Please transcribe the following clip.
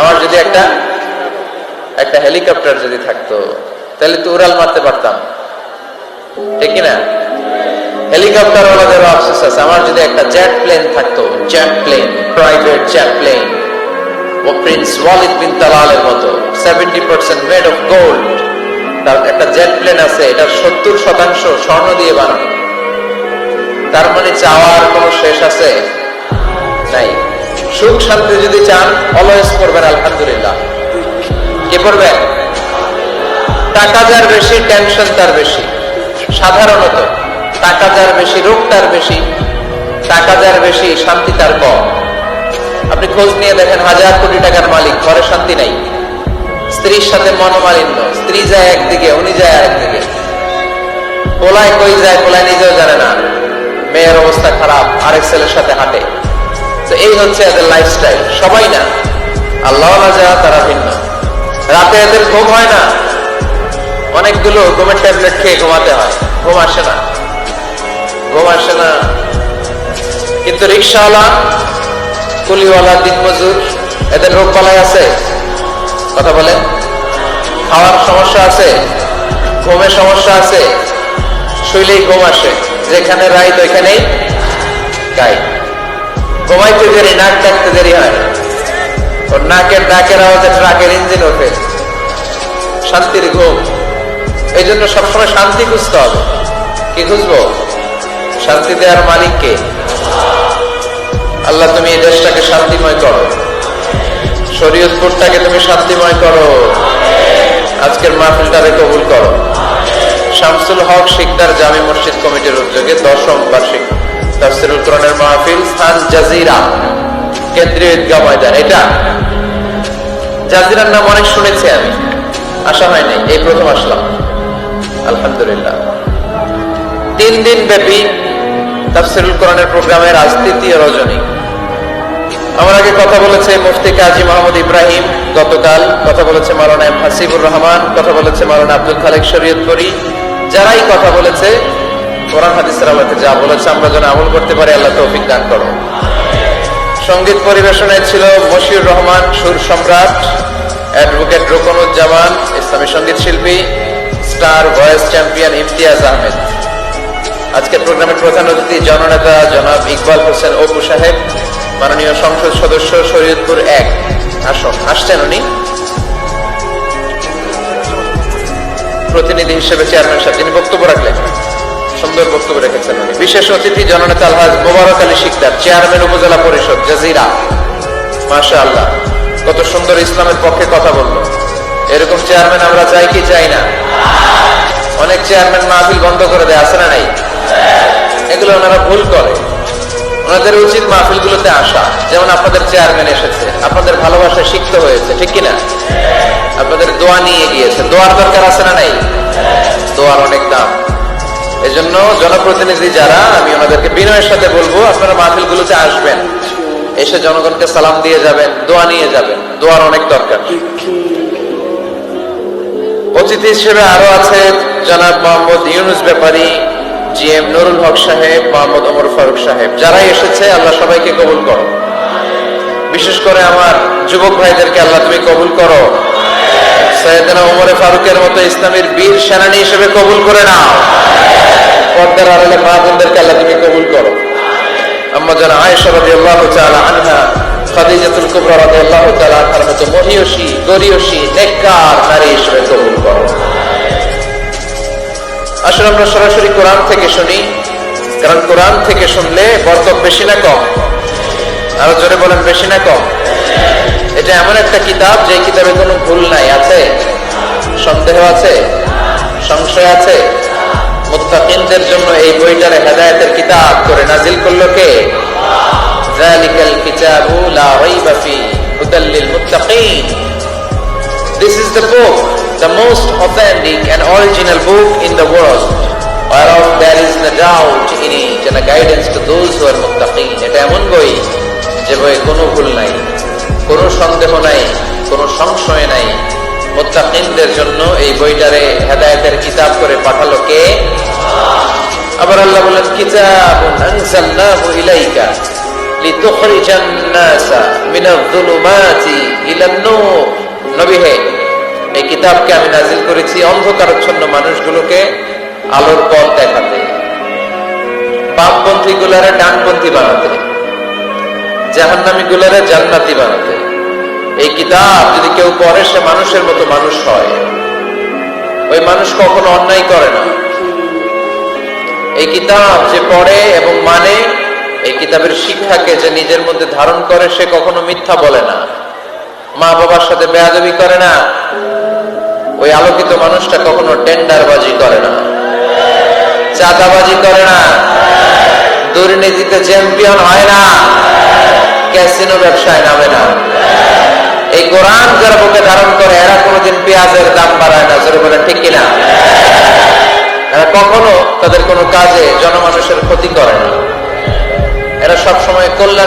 আমার যদি একটা হেলিকপ্টার যদি থাকতো তাহলে তো উড়াল মারতে পারতাম, ঠিক কিনা? হেলিকপ্টার ওয়ালাদেরও আফসোস আছে। আমার যদি একটা জেট প্লেন থাকতো, jet plane, private jet plane, ও প্রিন্স ওয়ালিদ বিন তালালের মতো 70% মেড অফ গোল্ড, তার একটা জেট প্লেন আছে, এটার 70% স্বর্ণ দিয়ে বানানো। তার মানে চাওয়ার কোনো শেষ আছে নাই। সুখ শান্তি যদি চান অলওয়েজ করবেন আলহামদুলিল্লাহ। কি করবেন? টাকা যার বেশি টেনশন তার বেশি। সাধারণত টাকা যার বেশি রোগ তার বেশি, টাকা যার বেশি শান্তি তার কম। আপনি খোঁজ নিয়ে দেখেন, 1000 কোটি টাকার মালিক, ঘরে শান্তি নাই। স্ত্রীর সাথে মনোমালিন্য, স্ত্রী যায় একদিকে, উনি যায় আরেকদিকে। পোলায় কই যায়, পোলায় নিজেও জানে না। মেয়ের অবস্থা খারাপ, আরেক ছেলের সাথে হাঁটে। তো এই হচ্ছে এদের লাইফস্টাইল। সবাই না, আল্লাহ যারা তারা ভিন্ন। রাতে এদের ঘুম হয় না, অনেকগুলো ঘুমের ট্যাবলেট খেয়ে ঘুমাতে হয়, ঘুম আসে না, ঘুম আসে না। কিন্তু রিক্সাওয়ালা, কুলিওয়ালা, দিনমজুর, এদের রোগ বালাই আছে? কথা বলেন। খাওয়ার সমস্যা আছে, ঘুমের সমস্যা আছে, শুইলেই ঘুম আসে, যেখানে রাইত ওইখানেই গাই। ঘুমাইতে দেরি, নাক ডাকতে দেরি হয় না, ওর নাকের ডাকের আওয়াজে ট্রাকের ইঞ্জিন ওঠে। শান্তির ঘুম। এই জন্য সবসময় শান্তি খুঁজতে হবে। কি খুঁজবো? শান্তি দেওয়ার মালিককে। আল্লাহ তুমি এই দেশটাকে শান্তিময় করো, শরীয়তপুরটাকে তুমি শান্তিময় করো, আজকের মাহফিলটাকে কবুল করো। শামসুল হক শিকদার জামি মসজিদ কমিটির উদ্যোগে 10ম বার্ষিক তাফসীরুল কোরআনের মাহফিল, স্থান জাজিরা, কেন্দ্রীয় ঈদগাহ ময়দান। এটা জাজিরার নাম অনেক শুনেছি আমি, আসা হয়নি, এই প্রথম আসলাম আলহামদুলিল্লাহ। 3 দিন ব্যাপী তাফসীরুল কোরআনের প্রোগ্রামের আজ 3য় রজনী। আমার আগে কথা বলেছে মুফতি কাজী মোহাম্মদ ইব্রাহিম, গতকাল কথা বলেছে মাওলানা এম হাসিবুর রহমান, কথা বলেছে মাওলানা আব্দুল খালেক শরীয়তপুরী। যারাই কথা বলেছে কোরআন হাদিসের আলোকে যা বলেছে আমরা যেন আমল করতে পারি, আল্লাহ তৌফিক দান করো। সঙ্গীত পরিবেশনায় ছিল মশিউর রহমান, সুর সম্রাট, অ্যাডভোকেট রোকনুজ্জামান, ইসলামী সঙ্গীত শিল্পী, star voice champion Imtiaz Ahmed. আজকের প্রোগ্রামের প্রধান অতিথি জননেতা জনাব ইকবাল হোসেন অপু সাহেব, মাননীয় সংসদ সদস্য শরীয়তপুর 1 আসছেন উনি। প্রতিনিধি হিসেবে চেয়ারম্যান সাহেব যিনি বক্তব্য রাখলেন, সুন্দর বক্তব্য রেখেছেন উনি। বিশেষ অতিথি জননেতা আলহাজ মোবারক আলী শিকদার, চেয়ারম্যান উপজেলা পরিষদ জাজিরা। মাশাআল্লাহ, কত সুন্দর ইসলামের পক্ষে কথা বললো। এরকম চেয়ারম্যান আমরা চাই কি চাই না? অনেক চেয়ারম্যান মাহফিল বন্ধ করে দেয়, আছে না নাই? এগুলো ওনারা ভুল করে। ওনাদের উচিত মাহফিলগুলোতে আসা। যেমন আপনাদের চেয়ারম্যান এসেছে, আপনাদের ভালোবাসায় সিক্ত হয়েছে, ঠিক কিনা? আপনাদের দোয়া নিয়ে গিয়েছে, দোয়ার দরকার আছে না নাই? দোয়ার অনেক দাম। এজন্য জনপ্রতিনিধি যারা, আমি ওনাদেরকে বিনয়ের সাথে বলবো, আপনারা মাহফিলগুলোতে আসবেন, এসে জনগণকে সালাম দিয়ে যাবেন, দোয়া নিয়ে যাবেন, দোয়ার অনেক দরকার। অতিথি হিসেবে আরো আছে জনাব মোহাম্মদ ইউনুস ব্যাপারী, জিএম নুরুল হক সাহেব, মোহাম্মদ ওমর ফারুক সাহেব। যারাই এসেছে আল্লাহ সবাইকে কবুল করো। বিশেষ করে আমার যুবক ভাইদেরকে আল্লাহ তুমি কবুল করো। সৈয়দনা ওমর ফারুকের মতো ইসলামের বীর সেনানী হিসেবে কবুল করে নাও। পর্দার আড়ালে মা বোনদেরকে আল্লাহ তুমি কবুল করো। আম্মা জান আয়েশা রাদিয়াল্লাহু তাআলা আনহা, খাদিজাতুল কুবরা রাদিয়াল্লাহু তাআলা আনহার মতো মহিয়সী, গরিয়সী, নেককার নারী হিসেবে কবুল করো। আসলে আমরা সরাসরি কোরআন থেকে শুনি, কারণ কোরআন থেকে শুনলে বরকত বেশি না কম? আরো জোরে বলেন, বেশি না কম? এটা এমন একটা কিতাব যে কিতাবে কোনো ভুল নাই। আছে? সন্দেহ আছে? সংশয় আছে? মুত্তাকিনদের জন্য এই বইটারে হেদায়েতের কিতাব করে নাজিল করলো কে? যালিকাল কিতাবু লা রাইবা ফি হুদাল লিল মুত্তাকিন। This is the book, the most authentic and original book in the world, whereof there is no doubt in it and a guidance to those who are muttaqin. এটা এমন বই যে বইয়ে কোনো ভুল নাই, কোনো সন্দেহ নাই, কোনো সংশয় নাই। মুত্তাকিনদের জন্য এই বইটারে হেদায়েতের কিতাব করে পাঠালো কে? আবার আল্লাহ বলেন, কিতাবুন আনজালনাহু ইলাইকা লিতুখরিজান নাসা মিনাল যুলুমাতি ইলান নূর। নবী হে, এই কিতাবকে আমি নাজিল করেছি অন্ধকারাচ্ছন্ন মানুষগুলোকে আলোর পথ দেখাতে, বামপন্থী গুলারে ডানপন্থী বানাতে, জাহান্নামী গুলারে জান্নাতি বানাতে। এই কিতাব যদি কেউ পড়ে সে মানুষের মতো মানুষ হয়, ওই মানুষ কখনো অন্যায় করে না। এই কিতাব যে পড়ে এবং মানে, এই কিতাবের শিক্ষাকে যে নিজের মধ্যে ধারণ করে, সে কখনো মিথ্যা বলে না, মা বাবার সাথে বেয়াদবি করে না। ওই আলোকিত মানুষটা কখনো টেন্ডারবাজি করে না, চাঁদাবাজি করে না, দুর্নীতিতে চ্যাম্পিয়ন হয় না, ক্যাসিনো ব্যবসায় নামে না। এই কোরআন যারা বুকে ধারণ করে এরা কোনোদিন পেঁয়াজের দাম বাড়ায় না, জোরে বলে ঠিক কিনা? এরা কখনো তাদের কোনো কাজে জনমানুষের ক্ষতি করে না, এরা সবসময় কল্যাণ